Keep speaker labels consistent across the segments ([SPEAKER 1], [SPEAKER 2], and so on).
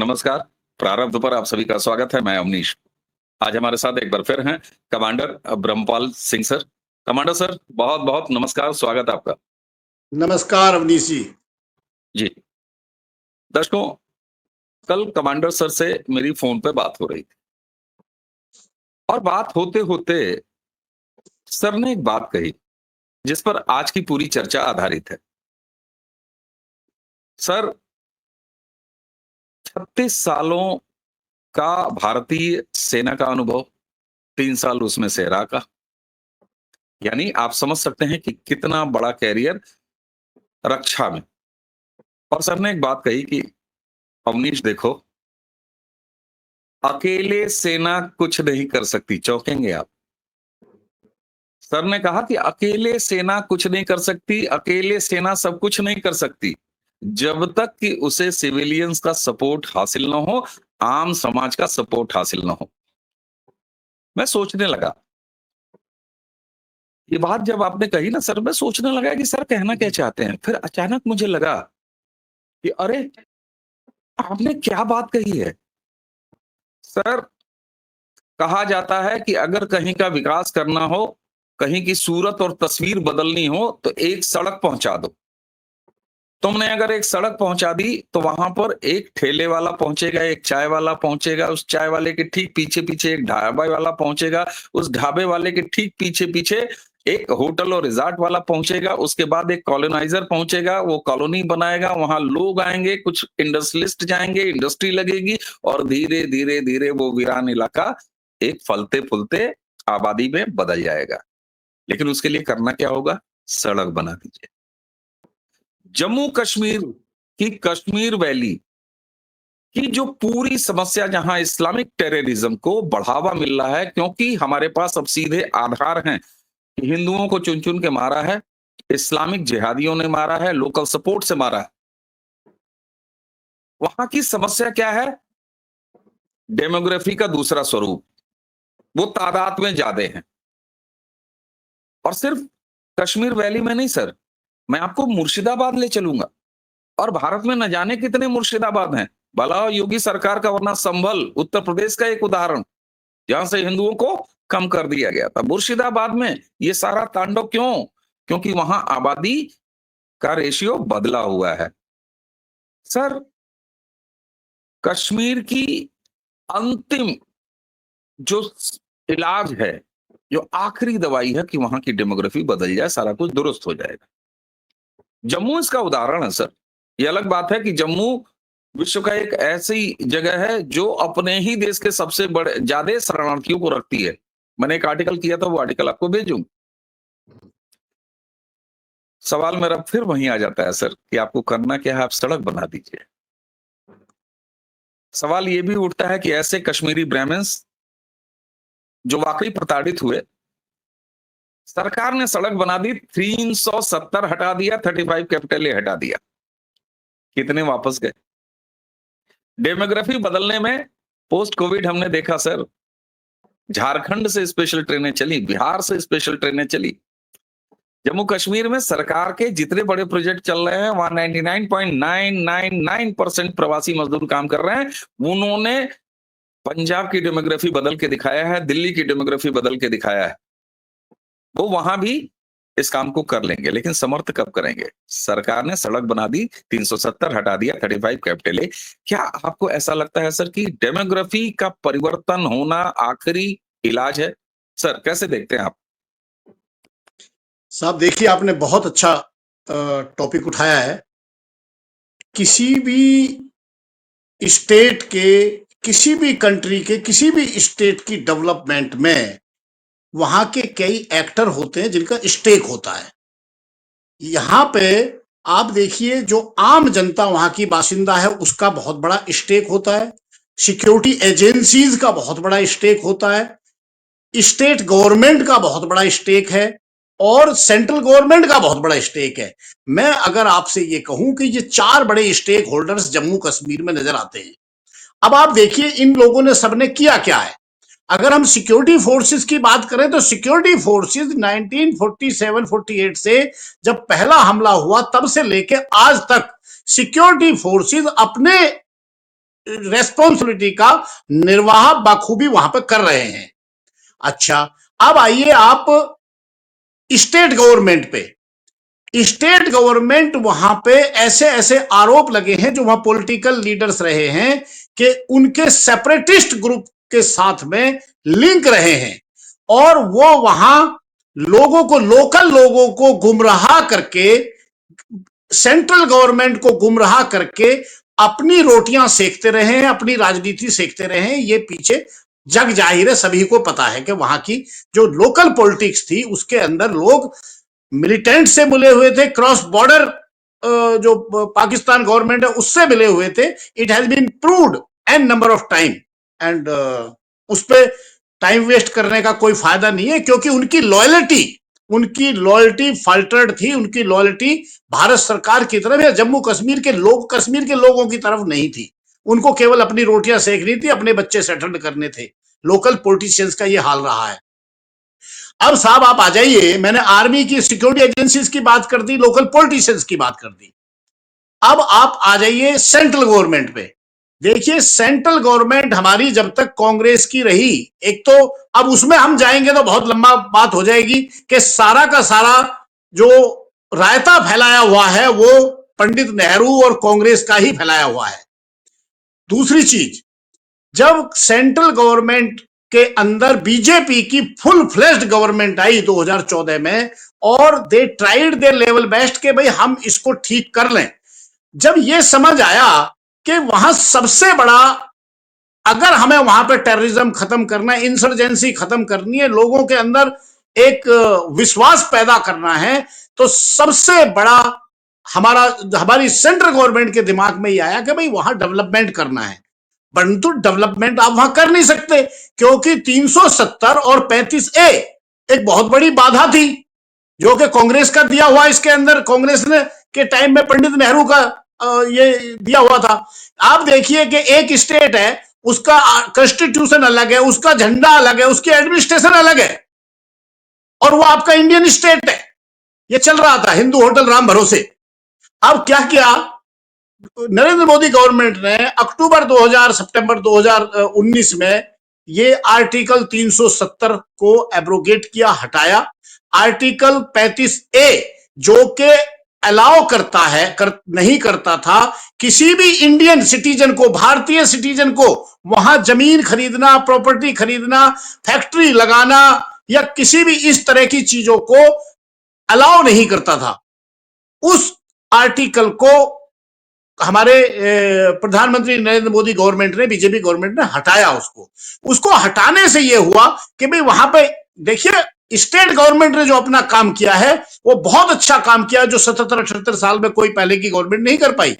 [SPEAKER 1] नमस्कार। प्रारब्ध पर आप सभी का स्वागत है। मैं अवनीश। आज हमारे साथ एक बार फिर हैं commander Brahmpal Singh sir. Commander sir, बहुत-बहुत नमस्कार, स्वागत है आपका।
[SPEAKER 2] नमस्कार अवनीश जी।
[SPEAKER 1] जी। दर्शकों, कल कमांडर सर से मेरी फ़ोन पे बात हो रही थी और बात होते-होते सर ने एक बात कही, जिस पर आज की पूरी चर्चा आधारित है। सर, 36 सालों का भारतीय सेना का अनुभव, 3 साल उसमें सेना का, यानी आप समझ सकते हैं कि कितना बड़ा कैरियर रक्षा में। और सर ने एक बात कही कि अवनीश देखो, अकेले सेना कुछ नहीं कर सकती, चौंकेंगे आप। सर ने कहा कि अकेले सेना कुछ नहीं कर सकती, अकेले सेना सब कुछ नहीं कर सकती, जब तक कि उसे सिविलियंस का सपोर्ट हासिल ना हो, आम समाज का सपोर्ट हासिल ना हो। मैं सोचने लगा, ये बात जब आपने कही ना सर, मैं सोचने लगा कि सर कहना क्या चाहते हैं। फिर अचानक मुझे लगा कि अरे! आपने क्या बात कही है? सर, कहा जाता है कि अगर कहीं का विकास करना हो, कहीं की सूरत और तस्वीर बदलनी हो, तो एक सड़क पहुँचा दो। तुमने अगर एक सड़क पहुँचा दी, तो वहाँ पर एक ठेले वाला पहुँचेगा, एक चाय वाला पहुँचेगा, उस चाय वाले के ठीक पीछे-पीछे एक ढाबा वाला पहुँचेगा, उस ढाबे वाले के ठीक पीछे-पीछे एक होटल और रिज़ॉर्ट वाला पहुँचेगा, उसके बाद एक कॉलोनाइज़र पहुँचेगा, वो कॉलोनी बनाएगा, वहाँ लोग आएँगे, कुछ इंडस्ट्रियलिस्ट जाएँगे, इंडस्ट्री लगेगी और धीरे-धीरे वो वीरान इलाका एक फलते-फूलते आबादी में बदल जाएगा। लेकिन उसके लिए करना क्या होगा? सड़क बना दीजिए। जम्मू कश्मीर की कश्मीर वैली की जो पूरी समस्या, जहां इस्लामिक टेररिज्म को बढ़ावा मिल रहा है, क्योंकि हमारे पास अब सीधे आधार हैं कि हिंदुओं को चुन-चुन के मारा है, इस्लामिक जिहादियों ने मारा है, लोकल सपोर्ट से मारा है। वहां की समस्या क्या है? डेमोग्राफी का दूसरा स्वरूप। वो तादाद में ज्यादा हैं। और सिर्फ कश्मीर वैली में नहीं सर, मैं आपको मुर्शिदाबाद ले चलूंगा। और भारत में न जाने कितने मुर्शिदाबाद हैं। भला योगी सरकार का, वरना संभल उत्तर प्रदेश का एक उदाहरण, जहां से हिंदुओं को कम कर दिया गया था। मुर्शिदाबाद में ये सारा तांडव क्यों? क्योंकि वहां आबादी का रेशियो बदला हुआ है। सर, कश्मीर की अंतिम जो इलाज है, जो आखिरी दवाई है कि वहां की डेमोग्राफी बदल जाए, सारा कुछ दुरुस्त हो जाएगा। जम्मू इसका उदाहरण है सर। ये अलग बात है कि जम्मू विश्व का एक ऐसी जगह है जो अपने ही देश के सबसे बड़े ज्यादा शरणार्थियों को रखती है। मैंने एक आर्टिकल किया था, वो आर्टिकल आपको भेजूं। सवाल मेरा फिर वहीं आ जाता है सर कि आपको करना क्या है? आप सड़क बना दीजिए। सवाल ये भी उठता है कि ऐसे कश्मीरी ब्राह्मण्स जो वाकई प्रताड़ित हुए, सरकार ने सड़क बना दी, 370 हटा दिया, 35 कैपिटल ए हटा दिया, कितने वापस गए? डेमोग्राफी बदलने में पोस्ट कोविड हमने देखा सर, झारखंड से स्पेशल ट्रेनें चली, बिहार से स्पेशल ट्रेनें चली। जम्मू कश्मीर में सरकार के जितने बड़े प्रोजेक्ट चल रहे हैं, वहां 99.999% प्रवासी मजदूर काम कर रहे हैं। उन्होंने पंजाब की डेमोग्राफी बदल के दिखाया है, दिल्ली की डेमोग्राफी बदल के दिखाया है। वो वहां भी इस काम को कर लेंगे, लेकिन समर्थ कब करेंगे? सरकार ने सड़क बना दी, 370 हटा दिया, 35 कैपिटल ए। क्या आपको ऐसा लगता है सर कि डेमोग्राफी का परिवर्तन होना आखिरी इलाज है? सर, कैसे देखते हैं आप?
[SPEAKER 2] साहब देखिए, आपने बहुत अच्छा टॉपिक उठाया है। किसी भी स्टेट के, किसी भी कंट्री के, किसी भी स्टेट की डेवलपमेंट में वहां के कई एक्टर होते हैं जिनका स्टेक होता है। यहाँ पे आप देखिए, जो आम जनता वहां की बासिंदा है उसका बहुत बड़ा स्टेक होता है, सिक्योरिटी एजेंसीज का बहुत बड़ा स्टेक होता है, स्टेट गवर्नमेंट का बहुत बड़ा स्टेक है और सेंट्रल गवर्नमेंट का बहुत बड़ा स्टेक है। मैं अगर आपसे ये कहूं कि ये चार बड़े स्टेक होल्डर्स जम्मू कश्मीर में नजर आते हैं। अब आप देखिए, इन लोगों ने सबने किया क्या है। अगर हम सिक्योरिटी फोर्सेस की बात करें तो सिक्योरिटी फोर्सेस 1947-48 से जब पहला हमला हुआ तब से लेकर आज तक सिक्योरिटी फोर्सेस अपने रेस्पॉन्सिबिलिटी का निर्वाह बखूबी वहां पर कर रहे हैं। अच्छा, अब आइए आप स्टेट गवर्नमेंट पे। स्टेट गवर्नमेंट वहां पे ऐसे ऐसे आरोप लगे हैं जो वहां पॉलिटिकल लीडर्स रहे हैं कि उनके सेपरेटिस्ट ग्रुप के साथ में लिंक रहे हैं, और वो वहां लोगों को, लोकल लोगों को गुमराह करके, सेंट्रल गवर्नमेंट को गुमराह करके अपनी रोटियां सेकते रहे हैं, अपनी राजनीति सेकते रहे हैं। ये पीछे जग जाहिर है, सभी को पता है कि वहां की जो लोकल पॉलिटिक्स थी उसके अंदर लोग मिलिटेंट से मिले हुए थे, क्रॉस बॉर्डर जो पाकिस्तान गवर्नमेंट है उससे मिले हुए थे। It has been proved an number of time, and उस पर टाइम वेस्ट करने का कोई फायदा नहीं है, क्योंकि उनकी लॉयल्टी फाल्टर्ड थी। उनकी लॉयल्टी भारत सरकार की तरफ या जम्मू कश्मीर के लोगों की तरफ नहीं थी। उनको केवल अपनी रोटियां सेकनी थी, अपने बच्चे सेटल करने थे। लोकल पॉलिटिशियंस का ये हाल रहा है। अब साहब आप आ जाइए, मैंने आर्मी की, सिक्योरिटी एजेंसीज की बात कर दी, लोकल पॉलिटिशियंस की बात कर दी। अब आप आ जाइए सेंट्रल गवर्नमेंट पे। देखिए, सेंट्रल गवर्नमेंट हमारी जब तक कांग्रेस की रही, एक तो अब उसमें हम जाएंगे तो बहुत लंबा बात हो जाएगी कि सारा का सारा जो रायता फैलाया हुआ है वो पंडित नेहरू और कांग्रेस का ही फैलाया हुआ है। दूसरी चीज, जब सेंट्रल गवर्नमेंट के अंदर बीजेपी की फुल फ्लेश्ड गवर्नमेंट आई 2014 में, और they tried their level best कि भाई हम इसको ठीक कर लें। जब ये समझ आया कि वहां सबसे बड़ा, अगर हमें वहां पर टेररिज्म खत्म करना है, इंसर्जेंसी खत्म करनी है, लोगों के अंदर एक विश्वास पैदा करना है, तो सबसे बड़ा हमारी सेंट्रल गवर्नमेंट के दिमाग में ये आया कि भाई वहां डेवलपमेंट करना है। परंतु डेवलपमेंट आप वहां कर नहीं सकते, क्योंकि 370 और 35A एक बहुत बड़ी बाधा थी, जो कि कांग्रेस का दिया हुआ, इसके अंदर कांग्रेस ने के टाइम में पंडित नेहरू का ये दिया हुआ था। आप देखिए कि एक स्टेट है, उसका कॉन्स्टिट्यूशन अलग है, उसका झंडा अलग है, उसकी एडमिनिस्ट्रेशन अलग है, और वो आपका इंडियन स्टेट है। ये चल रहा था हिंदू होटल राम भरोसे। अब क्या किया नरेंद्र मोदी गवर्नमेंट ने, अक्टूबर 2000 सितंबर 2019 में ये आर्टिकल 370 को एब्रोगेट किया, हटाया। आर्टिकल 35A जो कि अलाउ करता है, नहीं करता था किसी भी इंडियन सिटीजन को, भारतीय सिटीजन को वहां जमीन खरीदना, प्रॉपर्टी खरीदना, फैक्ट्री लगाना या किसी भी इस तरह की चीजों को अलाउ नहीं करता था। उस आर्टिकल को हमारे प्रधानमंत्री नरेंद्र मोदी गवर्नमेंट ने, बीजेपी गवर्नमेंट ने हटाया। उसको हटाने से यह हुआ कि भाई वहां पे देखिए, स्टेट गवर्नमेंट ने जो अपना काम किया है वो बहुत अच्छा काम किया, जो 77-78 साल में कोई पहले की गवर्नमेंट नहीं कर पाई,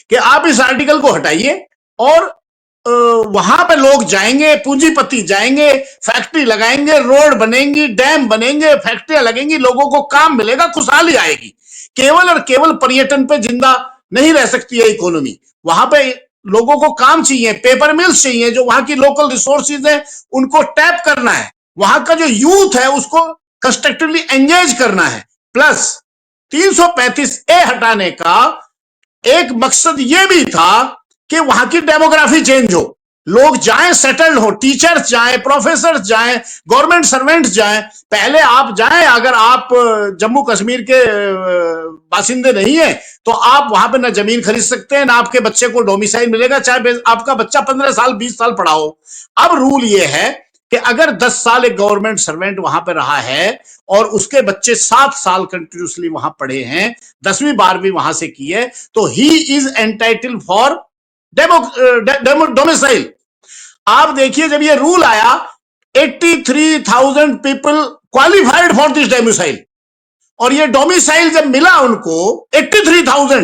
[SPEAKER 2] कि आप इस आर्टिकल को हटाइए और वहां पे लोग जाएंगे, पूंजीपति जाएंगे, फैक्ट्री लगाएंगे, रोड बनेंगी, डैम बनेंगे, फैक्ट्रियां लगेंगी, लोगों को काम मिलेगा, खुशहाली आएगी। केवल और केवल पर्यटन पे जिंदा नहीं रह सकती है इकोनॉमी, वहां पे लोगों को काम चाहिए, पेपर मिल्स चाहिए, जो वहां की लोकल रिसोर्सेज है उनको टैप करना है, वहां का जो यूथ है उसको कंस्ट्रक्टिवली एंगेज करना है। प्लस 335A हटाने का एक मकसद यह भी था कि वहां की डेमोग्राफी चेंज हो, लोग जाएं, सेटल्ड हो, टीचर्स जाएं, प्रोफेसर जाएं, गवर्नमेंट सर्वेंट्स जाएं। पहले आप जाएं, अगर आप जम्मू कश्मीर के बासिंदे नहीं है तो आप वहां पे ना जमीन खरीद सकते हैं, ना आपके बच्चे को डोमिसाइल मिलेगा, चाहे आपका बच्चा 15 साल 20 साल पढ़ा हो। अब रूल ये है कि अगर 10 साल एक गवर्नमेंट सर्वेंट वहां पे रहा है और उसके बच्चे 7 साल कंटिन्यूसली वहां पढ़े हैं, 10वीं 12वीं वहां से की है, तो he is entitled for domicile. आप देखिए, जब ये रूल आया, 83,000 people qualified for this domicile, और ये डोमिसाइल जब मिला उनको 83,000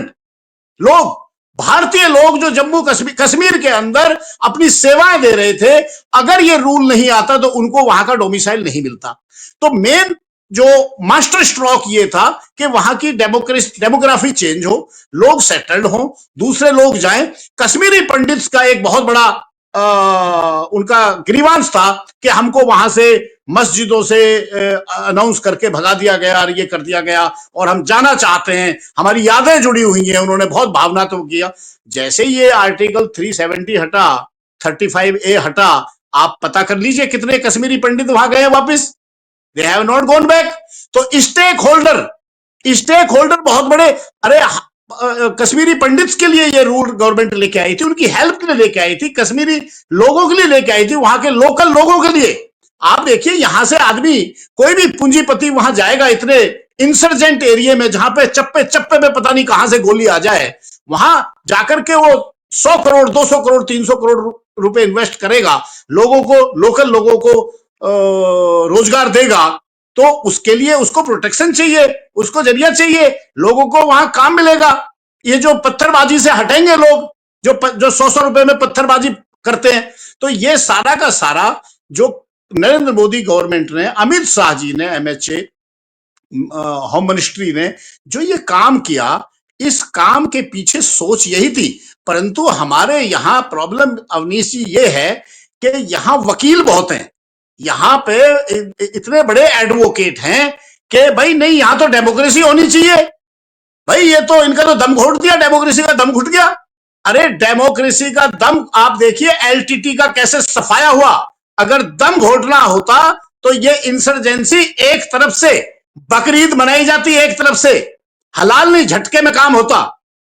[SPEAKER 2] लोग, भारतीय लोग जो जम्मू कश्मीर के अंदर अपनी सेवाएं दे रहे थे, अगर ये रूल नहीं आता तो उनको वहां का डोमिसाइल नहीं मिलता। तो मेन जो मास्टर स्ट्रोक ये था कि वहां की डेमोग्राफी चेंज हो, लोग सेटल्ड हो, दूसरे लोग जाएं। कश्मीरी पंडित्स का एक बहुत बड़ा उनका ग्रीवांस था कि हमको वहां से मस्जिदों से अनाउंस करके भगा दिया गया और ये कर दिया गया और हम जाना चाहते हैं, हमारी यादें जुड़ी हुई हैं, उन्होंने बहुत भावनात्मक किया। जैसे ये आर्टिकल 370 हटा, 35A हटा, आप पता कर लीजिए कितने कश्मीरी पंडित वहां गए वापस, they have not gone back. तो स्टेक होल्डर बहुत बड़े, अरे कश्मीरी पंडित्स के लिए ये रूल गवर्नमेंट लेके आई थी, उनकी हेल्प के लिए लेके आई थी, कश्मीरी लोगों के लिए लेके आई थी, वहां के लोकल लोगों के लिए। आप देखिए यहां से आदमी, कोई भी पूंजीपति वहां जाएगा इतने इंसर्जेंट एरिया में जहां पे चप्पे चप्पे में पता नहीं कहां से गोली आ जाए, वहां जाकर के वो 100 करोड़ 200 करोड़ 300 करोड़ रुपए इन्वेस्ट करेगा, लोगों को, लोकल लोगों को रोजगार देगा, तो उसके लिए उसको प्रोटेक्शन चाहिए, उसको जरिया चाहिए, लोगों को वहां काम मिलेगा। ये जो पत्थरबाजी से हटेंगे लोग, जो 100 रुपए में पत्थरबाजी करते हैं, तो ये सारा का सारा जो नरेंद्र मोदी गवर्नमेंट ने, अमित शाह जी ने, MHA होम मिनिस्ट्री ने जो ये काम किया, इस काम के पीछे सोच यही थी। परंतु हमारे यहाँ प्रॉब्लम अवनीश जी ये है कि यहाँ वकील बहुत हैं, यहाँ पे इतने बड़े एडवोकेट हैं कि भाई नहीं, यहाँ तो डेमोक्रेसी होनी चाहिए, भाई ये तो इनका तो दम घोट दिया, डेमोक्रेसी का दम घुट गया। अरे डेमोक्रेसी का दम आप देखिए LTT का कैसे सफाया हुआ, अगर दम घोटना होता तो ये इंसर्जेंसी एक तरफ से बकरीद मनाई जाती, एक तरफ से हलाल नहीं झटके में काम होता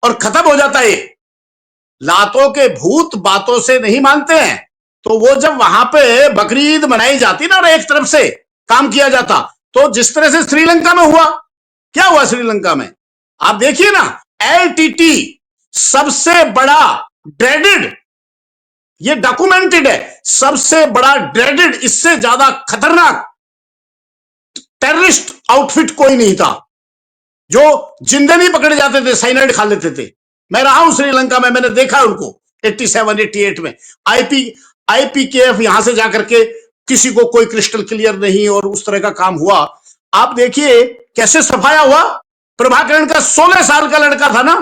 [SPEAKER 2] और खत्म हो जाता। ये लातों के भूत बातों से नहीं मानते हैं, तो वो जब वहां पे बकरीद मनाई जाती ना और एक तरफ से काम किया जाता, तो जिस तरह से श्रीलंका में हुआ, क्या हुआ श्रीलंका में आप देखिए ना, LTT सबसे बड़ा ड्रेडेड, ये डॉक्यूमेंटेड है, सबसे बड़ा ड्रेडेड, इससे ज्यादा खतरनाक टेररिस्ट आउटफिट कोई नहीं था, जो जिंदे नहीं पकड़े जाते थे, साइनाइड खा लेते थे। मैं रहा हूं श्रीलंका में, मैंने देखा उनको 87-88 में। IPKF यहां से जाकर के किसी को कोई क्रिस्टल क्लियर नहीं और उस तरह का काम हुआ। आप देखिए कैसे सफाया हुआ। प्रभाकरण का 16 साल का लड़का था ना,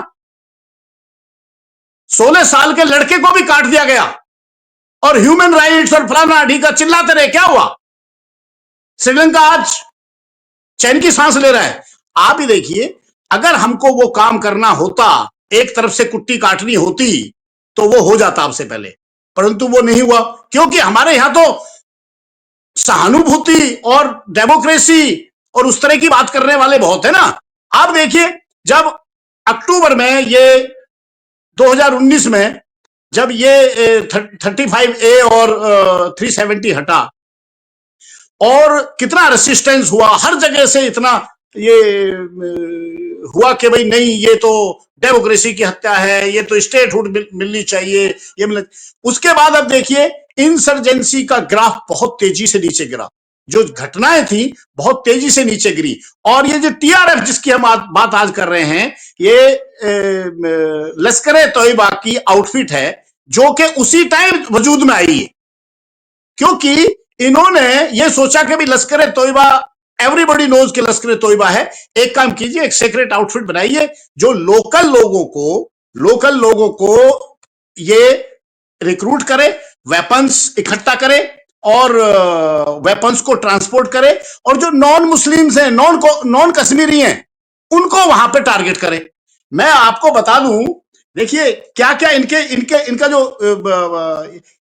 [SPEAKER 2] 16 साल के लड़के को भी काट दिया गया और ह्यूमन राइट्स और फलाना ढीका चिल्लाते रहे, क्या हुआ? श्रीलंका आज चैन की सांस ले रहा है। आप ही देखिए, अगर हमको वो काम करना होता, एक तरफ से कुट्टी काटनी होती, तो वो हो जाता आपसे पहले, परंतु वो नहीं हुआ, क्योंकि हमारे यहां तो सहानुभूति और डेमोक्रेसी और उस तरह की बात करने वाले बहुत है ना। आप देखिए, जब अक्टूबर में ये 2019 में जब ये 35A और 370 हटा और कितना रेसिस्टेंस हुआ, हर जगह से इतना ये हुआ कि भाई नहीं, ये तो डेमोक्रेसी की हत्या है, ये तो स्टेटहुड मिलनी चाहिए, ये मिल। उसके बाद अब देखिए इंसर्जेंसी का ग्राफ बहुत तेजी से नीचे गिरा, जो घटनाएं थी बहुत तेजी से नीचे गिरी। और ये जो TRF जिसकी हम बात आज कर रहे हैं, ये लश्कर-ए-तोयबा की आउटफिट है, जो कि उसी टाइम वजूद में आई है, क्योंकि इन्होंने ये सोचा कि भाई लश्कर-ए-तोयबा, एवरीबॉडी नोज कि लश्कर-ए-तोयबा है, एक काम कीजिए, एक सीक्रेट आउटफिट बनाइए जो लोकल लोगों को ये रिक्रूट करे, वेपन्स इकट्ठा करे और वेपन्स को ट्रांसपोर्ट करे, और जो नॉन मुस्लिम्स हैं, नॉन कश्मीरी हैं, उनको वहां पे टारगेट करे। मैं आपको बता दूं, देखिए क्या क्या इनका जो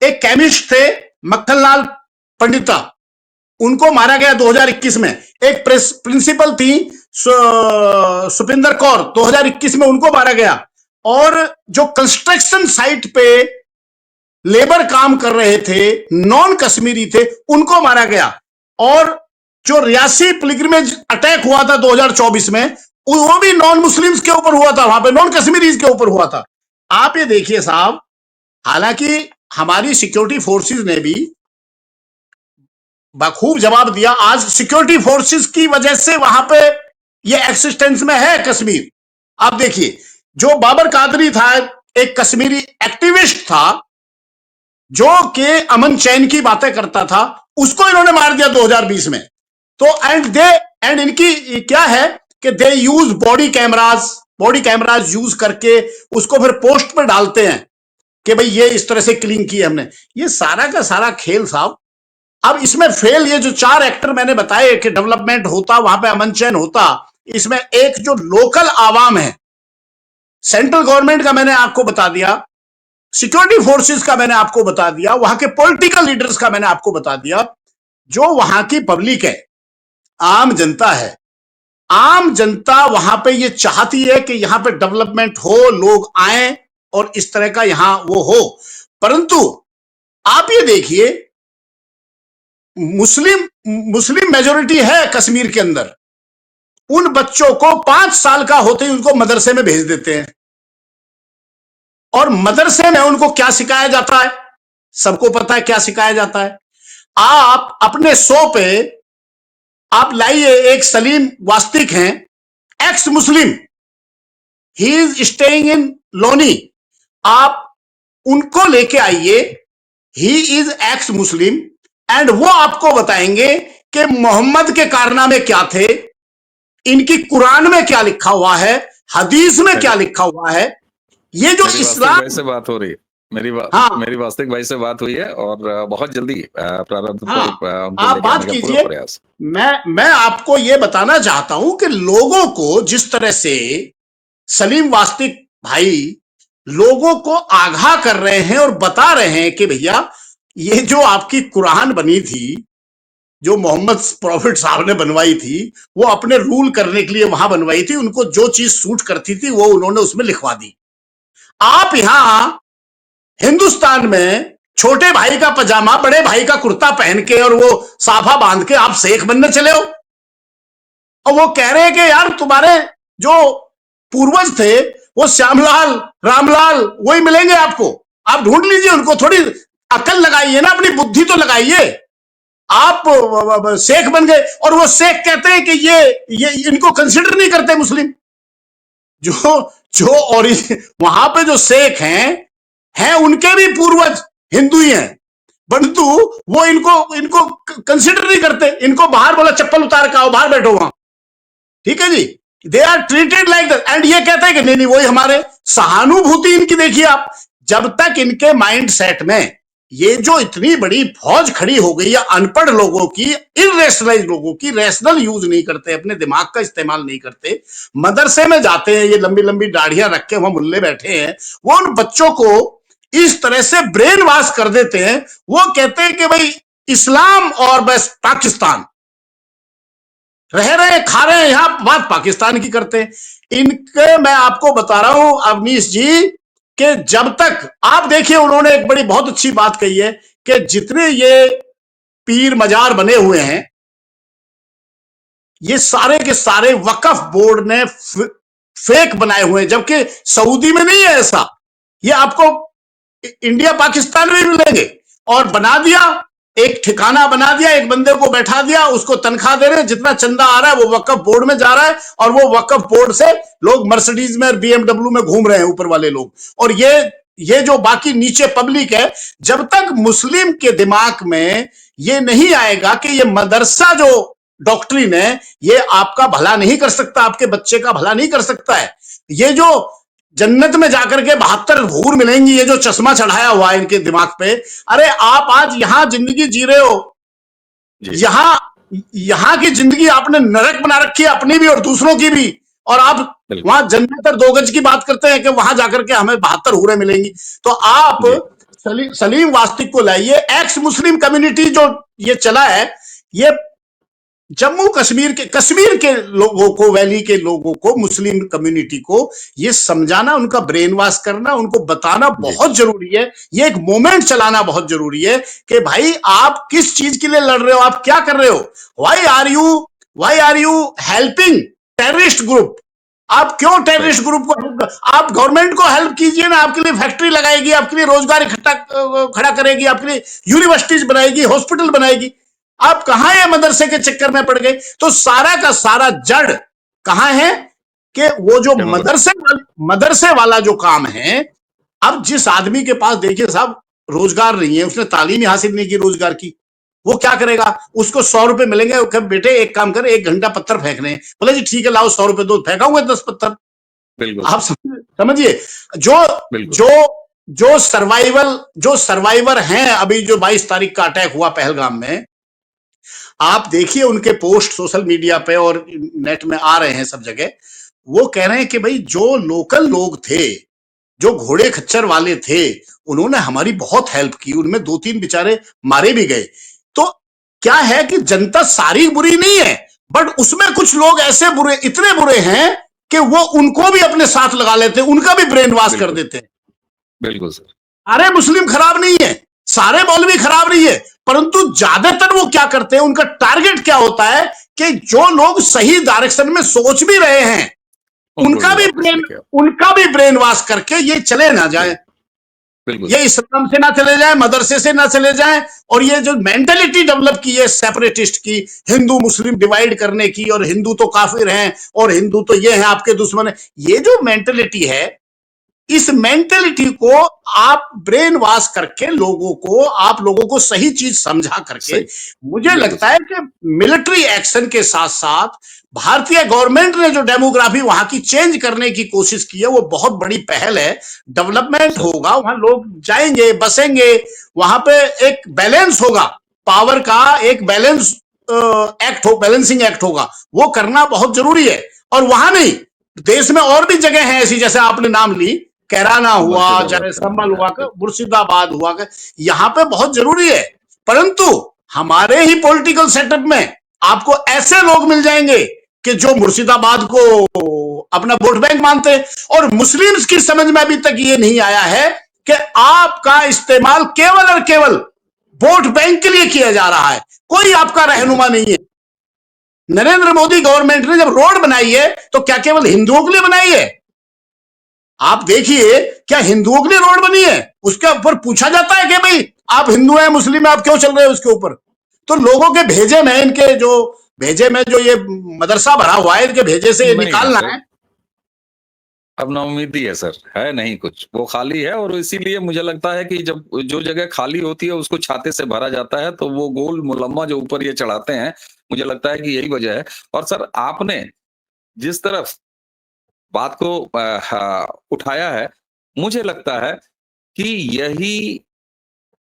[SPEAKER 2] एक केमिस्ट थे मक्खनलाल पंडिता, उनको मारा गया 2021 में। एक प्रिंसिपल थी सुपिंदर कौर, 2021 में उनको मारा गया। और जो कंस्ट्रक्शन साइट पे लेबर काम कर रहे थे, नॉन कश्मीरी थे, उनको मारा गया। और जो रियासी पिलग्रिमेज अटैक हुआ था 2024 में, वो भी नॉन मुस्लिम्स के ऊपर हुआ था, वहां पे नॉन कश्मीरीज के ऊपर हुआ था। आप ये देखिए साहब, हालांकि हमारी सिक्योरिटी फोर्सेस ने भी बखूब जवाब दिया। आज सिक्योरिटी फोर्सेस की वजह से वहां पे ये एक्सिस्टेंस में है कश्मीर। आप देखिए, जो बाबर कादरी था, एक कश्मीरी एक्टिविस्ट था, जो कि अमन चैन की बातें करता था, उसको इन्होंने मार दिया 2020 में। तो एंड इनकी क्या है कि दे यूज बॉडी कैमराज यूज करके उसको फिर पोस्ट पर डालते हैं कि भाई ये इस तरह से किलिंग की हमने। ये सारा का सारा खेल साहब, अब इसमें फेल ये जो 4 एक्टर मैंने बताए कि डेवलपमेंट होता, वहां पे अमन चैन होता, इसमें एक जो लोकल आवाम है, सेंट्रल गवर्नमेंट का मैंने आपको बता दिया, सिक्योरिटी फोर्सेस का मैंने आपको बता दिया, वहां के पॉलिटिकल लीडर्स का मैंने आपको बता दिया, जो वहां की पब्लिक है, आम जनता है, आम जनता वहां पे ये चाहती है कि यहां पे डेवलपमेंट हो, लोग आए और इस तरह का यहां वो हो। परंतु आप ये देखिए, मुस्लिम मुस्लिम मेजोरिटी है कश्मीर के अंदर, उन बच्चों को 5 साल का होते ही उनको मदरसे में भेज देते हैं, और मदरसे में उनको क्या सिखाया जाता है, सबको पता है क्या सिखाया जाता है। आप अपने शो पे आप लाइए, एक सलीम वास्तिक हैं, x Muslim, he is staying in Loni, आप उनको लेके आइए, he is x Muslim, and वो आपको बताएंगे कि मोहम्मद के कारनामे क्या थे, इनकी कुरान में क्या लिखा हुआ है, हदीस में क्या लिखा हुआ है। ये जो इस्लाम
[SPEAKER 1] से बात हो रही है, मेरी वास्तविक भाई से बात हुई है, और बहुत जल्दी प्रारंभ
[SPEAKER 2] आप बात कीजिए।
[SPEAKER 1] प्रयास।
[SPEAKER 2] मैं आपको ये बताना चाहता हूं कि लोगों को जिस तरह से सलीम वास्तिक भाई लोगों को आगाह कर रहे हैं और बता रहे हैं कि भैया ये जो आपकी कुरान बनी थी, जो मोहम्मद प्रॉफिट साहब ने बनवाई थी, वो अपने रूल करने के लिए वहां बनवाई थी, उनको जो चीज सूट करती थी वो उन्होंने उसमें लिखवा दी। आप यहां हिंदुस्तान में छोटे भाई का पजामा, बड़े भाई का कुर्ता पहन के और वो साफा बांध के आप शेख बनने चले हो, और वो कह रहे हैं कि यार तुम्हारे जो पूर्वज थे वो श्यामलाल, रामलाल, वही मिलेंगे आपको, आप ढूंढ लीजिए उनको, थोड़ी अकल लगाइए ना, अपनी बुद्धि तो लगाइए। आप शेख बन गए, और वो शेख कहते हैं कि ये इनको कंसिडर नहीं करते मुस्लिम। जो वहां पे जो शेख हैं उनके भी पूर्वज हिंदू ही हैं, परंतु वो इनको कंसिडर नहीं करते, इनको बाहर बोला चप्पल उतार के आओ, बाहर बैठो वहां, ठीक है जी, they are treated like that, and ये कहते हैं कि नहीं वही हमारे। सहानुभूति इनकी देखिए आप, जब तक इनके माइंड सेट में ये जो इतनी बड़ी फौज खड़ी हो गई है अनपढ़ लोगों की, इरेशनलाइज लोगों की, रेशनल यूज नहीं करते, अपने दिमाग का इस्तेमाल नहीं करते, मदरसे में जाते हैं, ये लंबी लंबी दाढ़ियां रख के वहां मुल्ले बैठे हैं, वो उन बच्चों को इस तरह से ब्रेन वॉश कर देते हैं। वो कहते हैं कि भाई इस्लाम और बस पाकिस्तान, रह रहे खा रहे हैं, यहां बात पाकिस्तान की करते हैं इनके। मैं आपको बता रहा हूं अवनीश जी कि जब तक आप देखिए, उन्होंने एक बड़ी बहुत अच्छी बात कही है कि जितने ये पीर मजार बने हुए हैं, ये सारे के सारे वक्फ बोर्ड ने फेक बनाए हुए हैं, जबकि सऊदी में नहीं है ऐसा, ये आपको इंडिया पाकिस्तान में मिलेंगे। और बना दिया, एक ठिकाना बना दिया, एक बंदे को बैठा दिया, उसको तनख्वाह दे रहे हैं, जितना चंदा आ रहा है वो वक्फ बोर्ड में जा रहा है, और वो वक्फ बोर्ड से लोग मर्सिडीज में और बीएमडब्ल्यू में घूम रहे हैं ऊपर वाले लोग। और ये जो बाकी नीचे पब्लिक है, जब तक मुस्लिम के दिमाग में ये नहीं आएगा कि ये मदरसा जो डॉक्ट्रिन है ये आपका भला नहीं कर सकता, आपके बच्चे का भला नहीं कर सकता है, ये जो जन्नत में जाकर के 72 हूर मिलेंगी, ये जो चश्मा चढ़ाया हुआ है इनके दिमाग पे, अरे आप आज यहां जिंदगी जी रहे हो, यहां की जिंदगी आपने नरक बना रखी है, अपनी भी और दूसरों की भी, और आप वहां जन्नत और 2 गज की बात करते हैं कि वहां जाकर के हमें 72 हूरें मिलेंगी। तो आप सलीम वास्तिक को लाइए, एक्स मुस्लिम कम्युनिटी जो ये चला है, ये जम्मू कश्मीर के लोगों को, वैली के लोगों को, मुस्लिम कम्युनिटी को ये समझाना, उनका ब्रेन वॉश करना, उनको बताना बहुत जरूरी है। ये एक मोमेंट चलाना बहुत जरूरी है कि भाई आप किस चीज के लिए लड़ रहे हो, आप क्या कर रहे हो, why are you helping terrorist group, आप क्यों टेररिस्ट ग्रुप को, आप गवर्नमेंट को हेल्प कीजिए ना, आपके लिए फैक्ट्री लगाएगी, आपके लिए रोजगार खड़ा करेगी, आपके लिए यूनिवर्सिटीज बनाएगी, हॉस्पिटल बनाएगी, आप कहां है मदरसे के चक्कर में पड़ गए। तो सारा का सारा जड़ कहां है कि वो जो मदरसे वाला जो काम है। अब जिस आदमी के पास देखिए साहब रोजगार नहीं है, उसने तालीम हासिल नहीं की रोजगार की, वो क्या करेगा, उसको 100 रुपए मिलेंगे, बेटे एक काम कर, 1 घंटा पत्थर फेंकने, बोले जी ठीक है लाओ 100 रुपए दो, फेंकाऊंगा 10 पत्थर। आप समझिए, जो जो सर्वाइवर हैं, अभी जो 22 तारीख का अटैक हुआ पहलगाम में, आप देखिए उनके पोस्ट सोशल मीडिया पे और नेट में आ रहे हैं सब जगह। वो कह रहे हैं कि भाई जो लोकल लोग थे, जो घोड़े खच्चर वाले थे, उन्होंने हमारी बहुत हेल्प की, उनमें 2-3 बेचारे मारे भी गए। तो क्या है कि जनता सारी बुरी नहीं है, बट उसमें कुछ लोग ऐसे बुरे, इतने बुरे हैं कि वो उनको भी अपने साथ लगा लेते हैं, उनका भी ब्रेन वॉश कर देते हैं।
[SPEAKER 1] बिल्कुल सर।
[SPEAKER 2] सारे मुस्लिम खराब नहीं है, सारे मौलवी खराब नहीं है, परंतु ज्यादातर वो क्या करते हैं, उनका टारगेट क्या होता है कि जो लोग सही डायरेक्शन में सोच भी रहे हैं, उनका भी ब्रेन वॉश करके ये चले ना जाए, ये इस्लाम से ना चले जाए, मदरसे से ना चले जाए। और ये जो मेंटेलिटी डेवलप की है सेपरेटिस्ट की, हिंदू मुस्लिम डिवाइड करने की, और हिंदू तो काफिर हैं और हिंदू तो ये हैं आपके दुश्मन है, ये जो मेंटेलिटी है, इस मेंटेलिटी को आप ब्रेन वॉश करके आप लोगों को सही चीज समझा करके, मुझे लगता है कि मिलिट्री एक्शन के साथ साथ भारतीय गवर्नमेंट ने जो डेमोग्राफी वहां की चेंज करने की कोशिश की है, वो बहुत बड़ी पहल है। डेवलपमेंट होगा, वहां लोग जाएंगे, बसेंगे, वहां पे एक बैलेंस होगा, पावर का एक बैलेंसिंग एक्ट होगा, वो करना बहुत जरूरी है। और वहां नहीं, देश में और भी जगह है ऐसी, जैसे आपने नाम ली, कैराना हुआ, चाहे संभल हुआ, मुर्शिदाबाद हुआ, यहां पे बहुत जरूरी है। परंतु हमारे ही पॉलिटिकल सेटअप में आपको ऐसे लोग मिल जाएंगे कि जो मुर्शिदाबाद को अपना वोट बैंक मानते हैं, और मुस्लिम्स की समझ में अभी तक ये नहीं आया है कि आपका इस्तेमाल केवल और केवल वोट बैंक के लिए किया जा रहा है, कोई आपका रहनुमा नहीं है। नरेंद्र मोदी गवर्नमेंट ने जब रोड बनाई है तो क्या केवल हिंदुओं के लिए बनाई है? आप देखिए, क्या हिंदुओं के लिए रोड बनी है? उसके ऊपर पूछा जाता है कि भाई आप हिंदू हैं, मुस्लिम हैं, आप क्यों चल रहे हैं उसके ऊपर? तो लोगों के भेजे में, इनके जो भेजे में जो ये मदरसा भरा हुआ है, इनके भेजे से निकालना है।
[SPEAKER 1] अब नाउम्मीदी है सर, है नहीं कुछ, वो खाली है। और इसीलिए मुझे लगता है कि जब जो जगह खाली होती है उसको छाते से भरा जाता है, तो वो गोल मुलम्मा जो ऊपर ये चढ़ाते हैं, मुझे लगता है कि यही वजह है। और सर आपने जिस तरफ बात को उठाया है, मुझे लगता है कि यही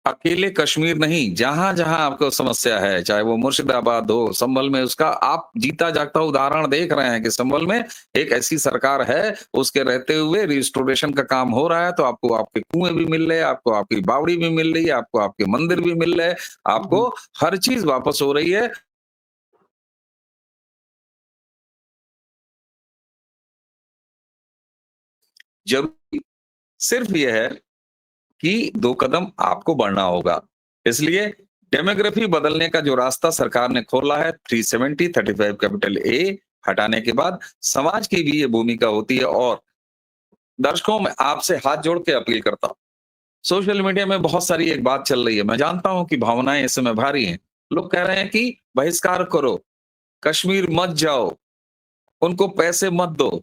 [SPEAKER 1] अकेले कश्मीर नहीं, जहां-जहां आपको समस्या है, चाहे वो मुर्शिदाबाद हो, संभल में, उसका आप जीता जागता उदाहरण देख रहे हैं कि संभल में एक ऐसी सरकार है, उसके रहते हुए रिस्टोरेशन का काम हो रहा है, तो आपको आपके कुएं भी मिल रहे हैं, आपको आपकी बावड़ी भी मिल रही है, आपको आपके मंदिर भी मिल रहे हैं, आपको हर चीज वापस हो रही है। जरूरी सिर्फ यह है कि 2 कदम आपको बढ़ना होगा। इसलिए डेमोग्राफी बदलने का जो रास्ता सरकार ने खोला है, 370 35 कैपिटल ए हटाने के बाद समाज की भी ये भूमिका होती है। और दर्शकों, मैं आपसे हाथ जोड़ के अपील करता हूं, सोशल मीडिया में बहुत सारी एक बात चल रही है, मैं जानता हूं कि भावनाएं इस समय भारी हैं। लोग कह रहे हैं कि बहिष्कार करो, कश्मीर मत जाओ, उनको पैसे मत दो।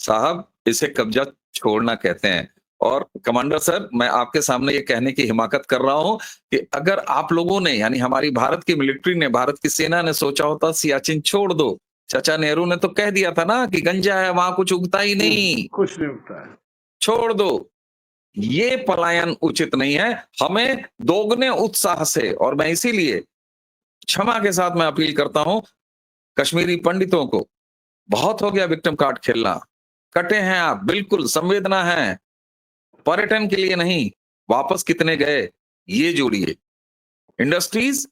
[SPEAKER 1] साहब, इसे कब्जा छोड़ना कहते हैं। और कमांडर सर, मैं आपके सामने ये कहने की हिमाकत कर रहा हूं कि अगर आप लोगों ने, यानी हमारी भारत की मिलिट्री ने, भारत की सेना ने सोचा होता सियाचिन छोड़ दो, चाचा नेहरू ने तो कह दिया था ना कि गंजा है, वहां कुछ उगता ही नहीं,
[SPEAKER 2] कुछ नहीं उगता है,
[SPEAKER 1] छोड़ दो। ये पलायन उचित नहीं है। हमें दोगुने उत्साह से, और मैं इसीलिए क्षमा के साथ मैं अपील करता हूं कश्मीरी पंडितों को, बहुत हो गया विक्टिम कार्ड खेलना, कटे हैं आप, बिल्कुल संवेदना है, पर्यटन के लिए नहीं, वापस कितने गए ये जोड़िए। इंडस्ट्रीज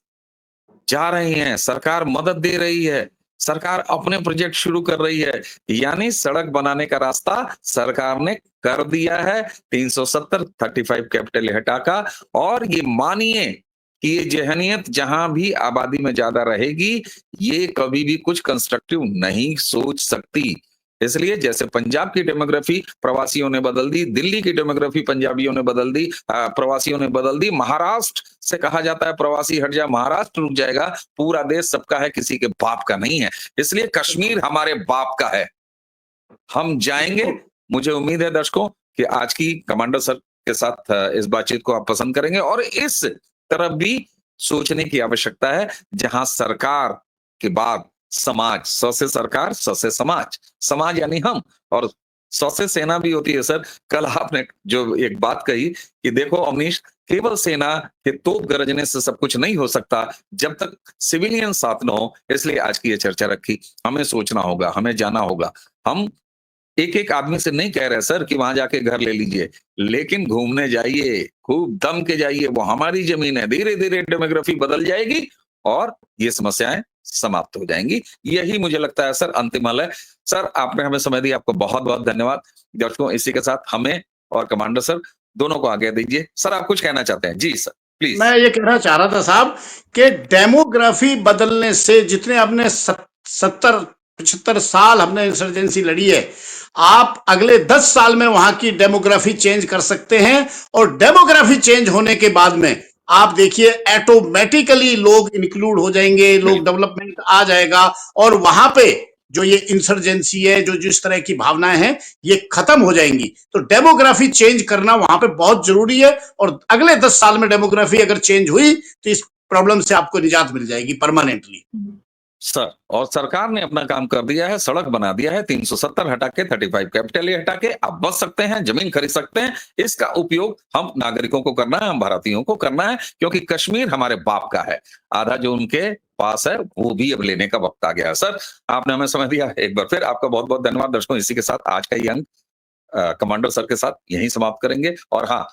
[SPEAKER 1] जा रही हैं, सरकार मदद दे रही है, सरकार अपने प्रोजेक्ट शुरू कर रही है, यानी सड़क बनाने का रास्ता सरकार ने कर दिया है 370 35 कैपिटल हटा का। और ये मानिए कि ये जहनियत जहां भी आबादी में ज्यादा रहेगी, ये कभी भी कुछ कंस्ट्रक्टिव नहीं सोच सकती। इसलिए जैसे पंजाब की डेमोग्राफी प्रवासियों ने बदल दी, दिल्ली की डेमोग्राफी पंजाबियों ने बदल दी, प्रवासियों ने बदल दी, महाराष्ट्र से कहा जाता है प्रवासी हट जा, महाराष्ट्र रुक जाएगा। पूरा देश सबका है, किसी के बाप का नहीं है। इसलिए कश्मीर हमारे बाप का है, हम जाएंगे। मुझे उम्मीद है दर्शकों कि आज की कमांडर सर के साथ इस बातचीत को आप पसंद करेंगे, और इस तरफ भी सोचने की आवश्यकता है, जहां सरकार के बाद समाज, स से सरकार, स से समाज, समाज यानी हम, और 100 से सेना भी होती है सर। कल आपने जो एक बात कही कि देखो अवनीश, केवल सेना के तोप गरजने से सब कुछ नहीं हो सकता, जब तक सिविलियन साथ न हो। इसलिए आज की ये चर्चा रखी। हमें सोचना होगा, हमें जाना होगा। हम एक-एक आदमी से नहीं कह रहे सर कि वहां जाके घर ले लीजिए, लेकिन घूमने जाइए, खूब दम के जाइए, वो हमारी ज़मीन है। धीरे-धीरे डेमोग्राफी बदल जाएगी और ये समस्याएँ समाप्त हो जाएँगी। यही मुझे लगता है सर अंतिम हल है। सर, आपने हमें समय दिया, आपको बहुत-बहुत धन्यवाद। दर्शकों, इसी के साथ हमें और कमांडर सर दोनों को आज्ञा दीजिए। सर, आप कुछ कहना चाहते हैं? जी सर, प्लीज़।
[SPEAKER 2] मैं ये कहना चाह रहा था साहब कि डेमोग्राफी बदलने से जितने आपने 70-75 साल हमने इंसर्जेंसी लड़ी है, आप अगले 10 साल में वहां की डेमोग्राफी चेंज कर सकते हैं। और डेमोग्राफी चेंज होने के बाद में आप देखिए ऑटोमेटिकली लोग इंक्लूड हो जाएंगे, लोग डेवलपमेंट आ जाएगा और वहां पे जो ये इंसर्जेंसी है, जो जिस तरह की भावनाएं हैं, ये खत्म हो जाएंगी। तो डेमोग्राफी चेंज करना वहां पे बहुत जरूरी है और अगले 10 साल में डेमोग्राफी अगर चेंज हुई तो इस प्रॉब्लम से आपको निजात मिल जाएगी परमानेंटली।
[SPEAKER 1] सर, और सरकार ने अपना काम कर दिया है, सड़क बना दिया है, 370 हटा के 35 कैपिटल ए हटा के आप बस सकते हैं, जमीन खरीद सकते हैं। इसका उपयोग हम नागरिकों को करना है, हम भारतीयों को करना है, क्योंकि कश्मीर हमारे बाप का है। आधा जो उनके पास है, वो भी अब लेने का वक्त आ गया है। सर, आपने हमें समय दिया, एक बार फिर आपका बहुत-बहुत धन्यवाद। दर्शकों, इसी के साथ आज का ये अंक कमांडर सर के साथ यहीं समाप्त करेंगे। और हाँ,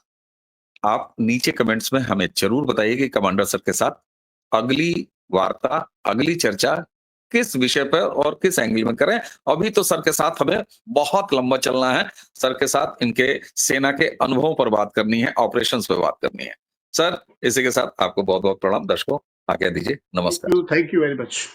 [SPEAKER 1] आप नीचे कमेंट्स में हमें ज़रूर बताइए कि कमांडर सर के साथ अगली वार्ता, अगली चर्चा किस विषय पर और किस एंगल में करें। अभी तो सर के साथ हमें बहुत लंबा चलना है। सर के साथ इनके सेना के अनुभवों पर बात करनी है, ऑपरेशंस पे बात करनी है। सर, इसी के साथ आपको बहुत-बहुत प्रणाम। दर्शकों, आज्ञा दीजिए। नमस्कार।
[SPEAKER 2] Thank you very much.